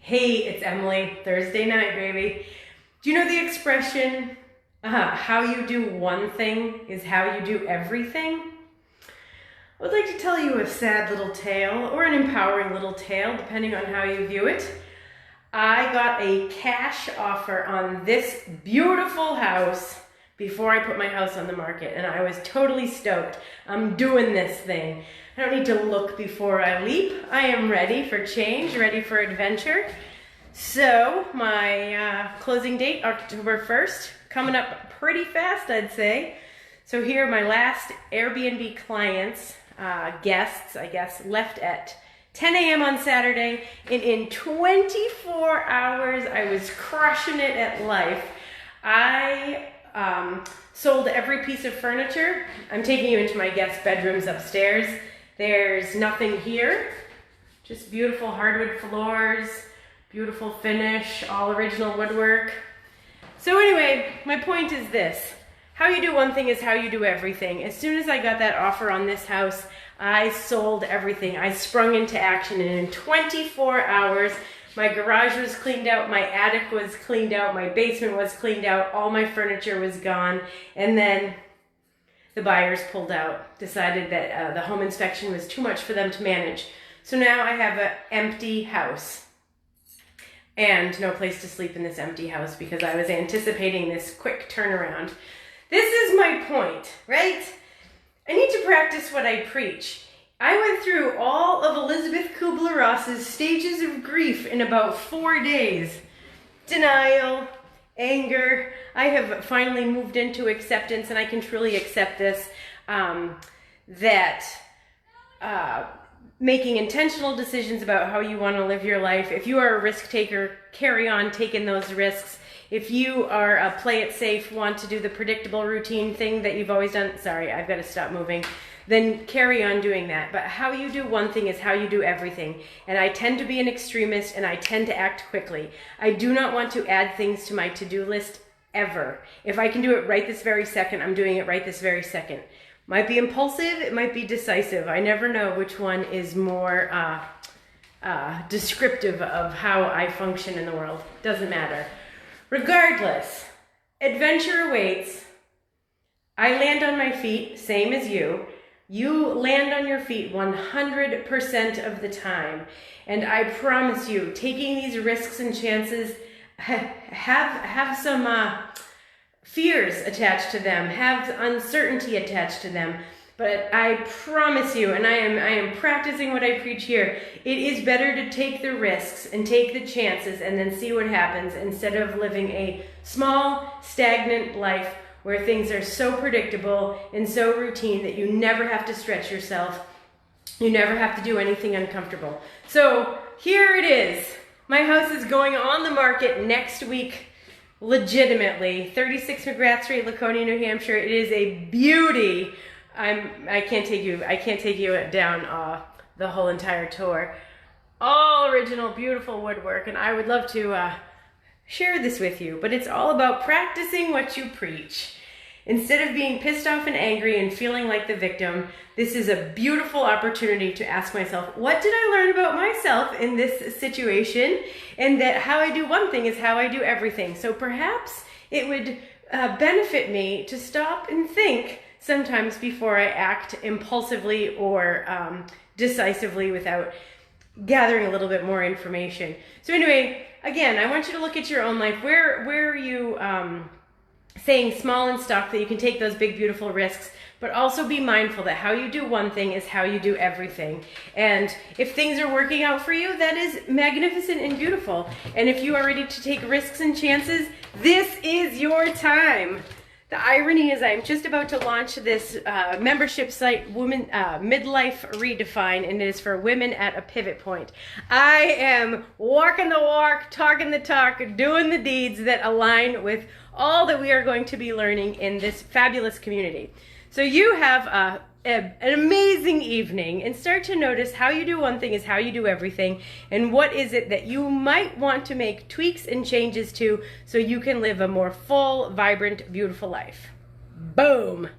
Hey, it's Emily. Thursday night, baby. Do you know the expression, how you do one thing is how you do everything? I would like to tell you a sad little tale, or an empowering little tale, depending on how you view it. I got a cash offer on this beautiful house before I put my house on the market, and I was totally stoked. I'm doing this thing. I don't need to look before I leap. I am ready for change, ready for adventure. So my closing date, October 1st, coming up pretty fast, I'd say. So here are my last Airbnb clients, guests, I guess, left at 10 a.m. on Saturday, and in 24 hours, I was crushing it at life. I sold every piece of furniture. I'm taking you into my guest bedrooms upstairs. There's nothing here, just beautiful hardwood floors, beautiful finish, all original woodwork. So anyway, my point is this. How you do one thing is how you do everything. As soon as I got that offer on this house, I sold everything. I sprung into action, and in 24 hours, my garage was cleaned out, my attic was cleaned out, my basement was cleaned out, all my furniture was gone, and then the buyers pulled out, decided that the home inspection was too much for them to manage. So now I have an empty house and no place to sleep in this empty house because I was anticipating this quick turnaround. This is my point, right? I need to practice what I preach. I went through all of Elizabeth Kubler-Ross's stages of grief in about 4 days. Denial, anger. I have finally moved into acceptance, and I can truly accept this, making intentional decisions about how you want to live your life. If you are a risk taker, carry on taking those risks. If you are a play it safe, want to do the predictable routine thing that you've always done, sorry, I've got to stop moving, then carry on doing that. But how you do one thing is how you do everything. And I tend to be an extremist, and I tend to act quickly. I do not want to add things to my to-do list ever. If I can do it right this very second, I'm doing it right this very second. Might be impulsive, it might be decisive. I never know which one is more descriptive of how I function in the world. Doesn't matter. Regardless, adventure awaits. I land on my feet, same as you. You land on your feet 100% of the time. And I promise you, taking these risks and chances have some fears attached to them, have uncertainty attached to them. But I promise you, and I am practicing what I preach here, it is better to take the risks and take the chances and then see what happens instead of living a small, stagnant life where things are so predictable and so routine that you never have to stretch yourself. You never have to do anything uncomfortable. So here it is. My house is going on the market next week, legitimately. 36 McGrath Street, Laconia, New Hampshire. It is a beauty. I can't take you down the whole entire tour. All original, beautiful woodwork, and I would love to share this with you, but it's all about practicing what you preach. Instead of being pissed off and angry and feeling like the victim, this is a beautiful opportunity to ask myself, what did I learn about myself in this situation? And that how I do one thing is how I do everything. So perhaps it would benefit me to stop and think sometimes before I act impulsively or decisively without gathering a little bit more information. So anyway, again, I want you to look at your own life. Where are you saying small and stuck that you can take those big, beautiful risks, but also be mindful that how you do one thing is how you do everything. And if things are working out for you, that is magnificent and beautiful. And if you are ready to take risks and chances, this is your time. The irony is I'm just about to launch this membership site, Midlife Redefine, and it is for women at a pivot point. I am walking the walk, talking the talk, doing the deeds that align with all that we are going to be learning in this fabulous community. So you have an amazing evening, and start to notice how you do one thing is how you do everything, and what is it that you might want to make tweaks and changes to so you can live a more full, vibrant, beautiful life. Boom!